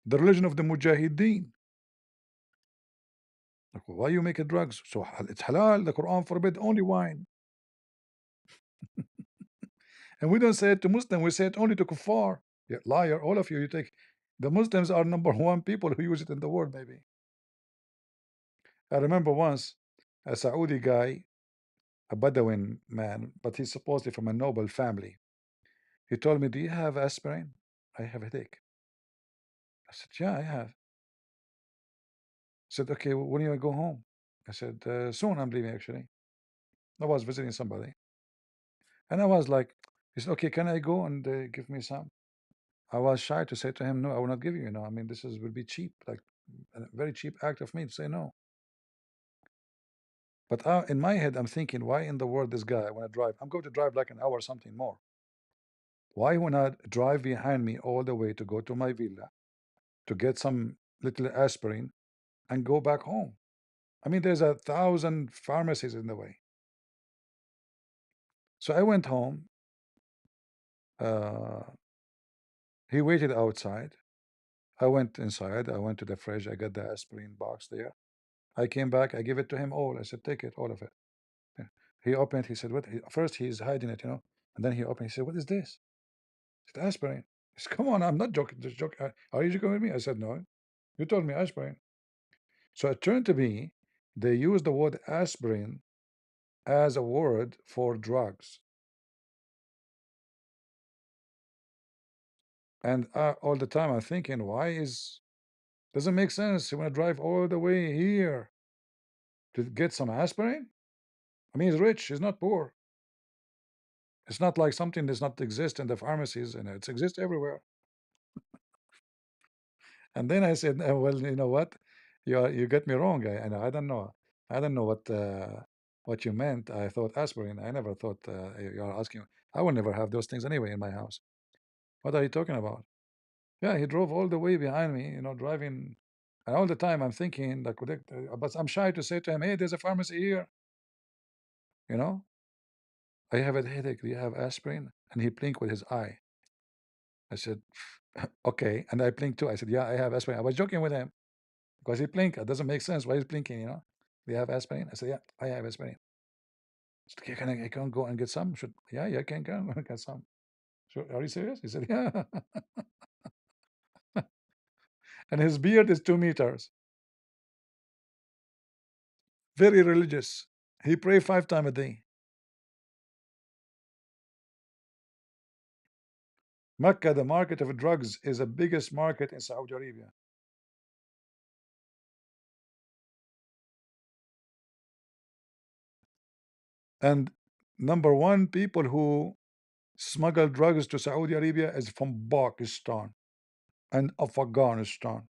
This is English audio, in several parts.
The religion of the Mujahideen. Like, why you make it drugs? So it's halal. The Quran forbid only wine. And we don't say it to Muslim. We say it only to kuffar. Yeah, liar, all of you. You take the Muslims are number one people who use it in the world. Maybe I remember once a Saudi guy, a Bedouin man, but he's supposedly from a noble family. He told me, "Do you have aspirin? I have a headache." I said, "Yeah, I have." He said, "Okay, when you go home?" I said, "Soon. I'm leaving actually. I was visiting somebody." And I was like, he said, "Okay, can I go and give me some?" I was shy to say to him, "No, I will not give you. I mean, this is will be cheap, like a very cheap act of me to say no." But in my head, I'm thinking, why in the world this guy, when I drive, I'm going to drive like an hour or something more. Why when I drive behind me all the way to go to my villa to get some little aspirin and go back home? I mean, there's 1,000 pharmacies in the way. So I went home. Uh, he waited outside. I went inside. I went to the fridge. I got the aspirin box there. I came back. I give it to him all. I said, "Take it, all of it." Yeah. He opened. He said, "What?" First, he's hiding it. And then he opened. He said, "What is this?" I said, "Aspirin." He said, "Come on, I'm not joking. Just joking. Are you joking with me?" I said, "No. You told me aspirin." So it turned to be they use the word aspirin as a word for drugs. And all the time I'm thinking, why is doesn't make sense. You want to drive all the way here to get some aspirin? I mean, he's rich. He's not poor. It's not like something does not exist in the pharmacies, and it exists everywhere. And then I said, well, you know what? You get me wrong. I don't know. I don't know what you meant. I thought aspirin. I never thought you're asking. I will never have those things anyway in my house. What are you talking about? Yeah, he drove all the way behind me, driving. And all the time I'm thinking, like, but I'm shy to say to him, "Hey, there's a pharmacy here." You know, I have a headache. Do you have aspirin? And he blinked with his eye. I said, "Okay." And I blinked too. I said, "Yeah, I have aspirin." I was joking with him because he blinked. It doesn't make sense why he's blinking. Do you have aspirin? I said, "Yeah, I have aspirin." He said, "Okay, I can go and get some?" Should Yeah, yeah, I can go and get some. Sure. Are you serious? He said, "Yeah." And his beard is 2 meters. Very religious. He pray 5 times a day. Mecca, the market of drugs, is the biggest market in Saudi Arabia. And number one people who smuggle drugs to Saudi Arabia is from Pakistan and Afghanistan.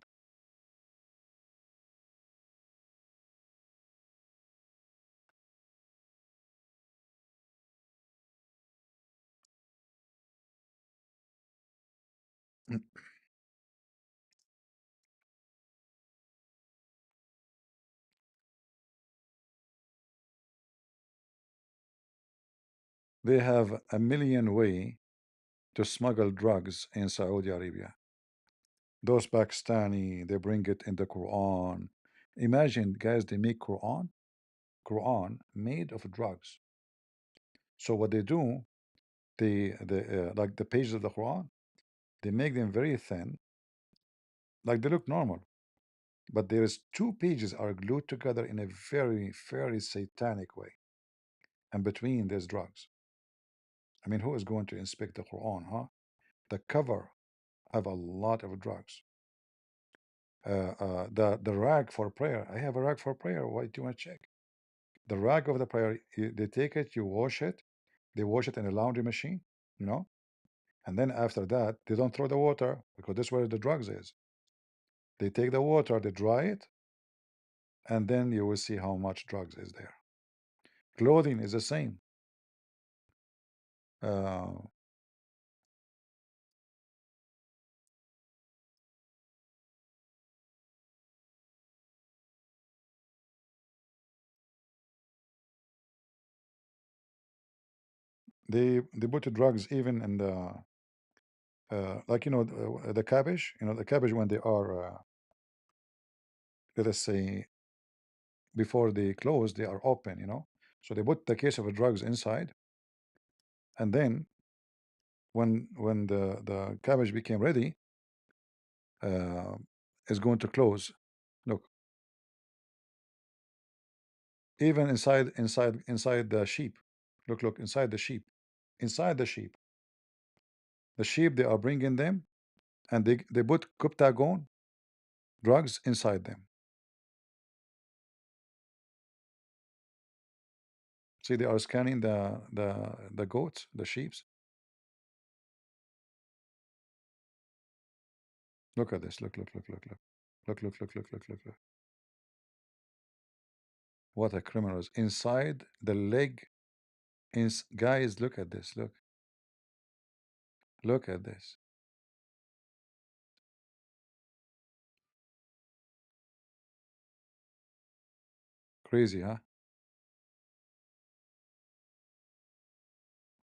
They have a million way to smuggle drugs in Saudi Arabia. Those Pakistani, they bring it in the Quran. Imagine, guys, they make Quran made of drugs. So what they do, they like the pages of the Quran, they make them very thin, like they look normal, but there is two pages are glued together in a very, very satanic way, and between there's drugs. I mean, who is going to inspect the Quran, huh? The cover have a lot of drugs. The rag for prayer. I have a rag for prayer. Why do you want to check? The rag of the prayer, they take it, you wash it, they wash it in a laundry machine, you know, and then after that, they don't throw the water because that's where the drugs is. They take the water, they dry it, and then you will see how much drugs is there. Clothing is the same. Uh, they put the drugs even in Like the cabbage. The cabbage when they are let us say before they close, they are open. So they put the case of drugs inside, and then when the cabbage became ready, uh, is going to close. Look, even inside the sheep. Look inside the sheep. Inside the sheep they are bringing them, and they put cryptagon drugs inside them. See, they are scanning the goats, the sheeps. Look at this. Look. What a criminals inside the leg. Guys, look at this. Look at this. Crazy, huh?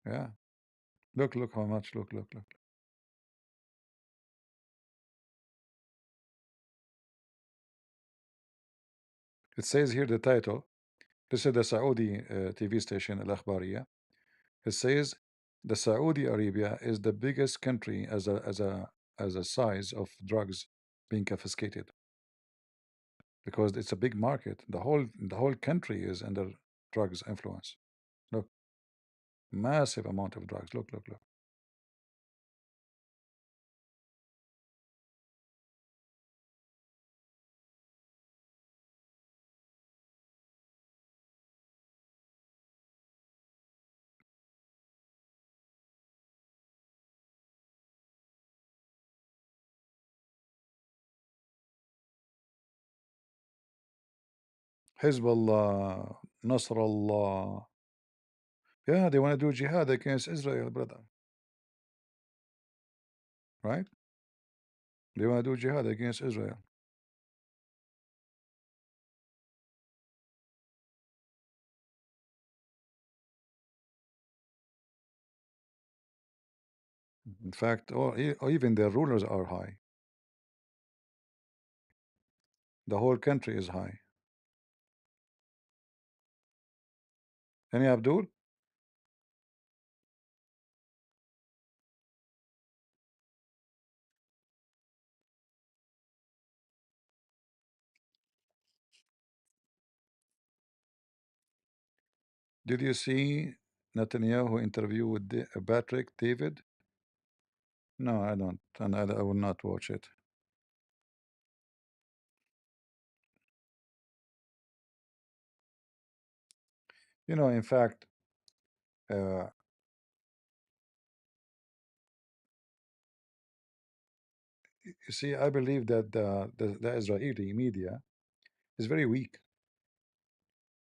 Yeah. Look how much. Look. It says here the title. This is the Saudi TV station Al Akhbariya. It says the Saudi Arabia is the biggest country as a size of drugs being confiscated because it's a big market. The whole country is under drugs influence. Look, massive amount of drugs. Look. Hezbollah, Nasrallah. Yeah, they want to do jihad against Israel, brother. Right? They want to do jihad against Israel. In fact, or even their rulers are high. The whole country is high. Any Abdul? Did you see Netanyahu interview with Patrick David? No, I don't, and I will not watch it. In fact, uh, you see, I believe that the Israeli media is very weak.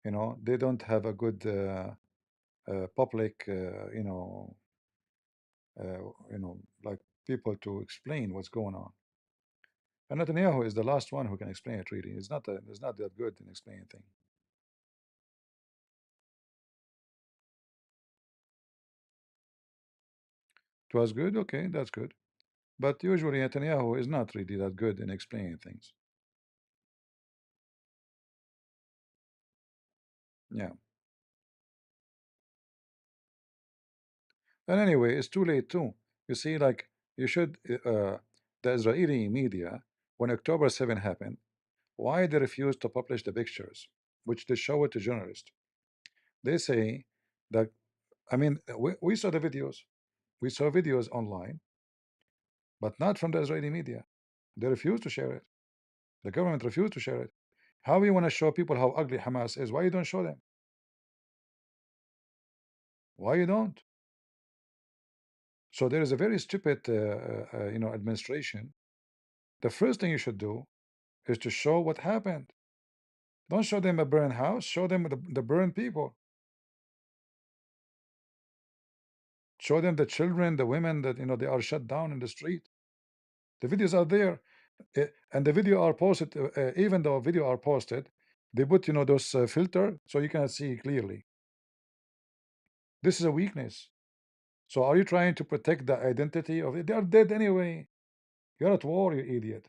They don't have a good public, like people to explain what's going on. And Netanyahu is the last one who can explain it. Really, it's not that good in explaining things. It was good, okay, that's good. But usually Netanyahu is not really that good in explaining things. Yeah. And anyway, it's too late too. You see, like you should the Israeli media, when October 7 happened, why they refused to publish the pictures, which they show it to journalists. They say that, I mean, we saw the videos. We saw videos online, but not from the Israeli media. They refused to share it. The government refused to share it. How you want to show people how ugly Hamas is? Why you don't show them? Why you don't? So there is a very stupid, administration. The first thing you should do is to show what happened. Don't show them a burned house. Show them the burned people. Show them the children, the women that they are shut down in the street. The videos are there, and the video are posted. Even though video are posted, they put those filter so you cannot see clearly. This is a weakness. So are you trying to protect the identity of it? They are dead anyway. You're at war, you idiot.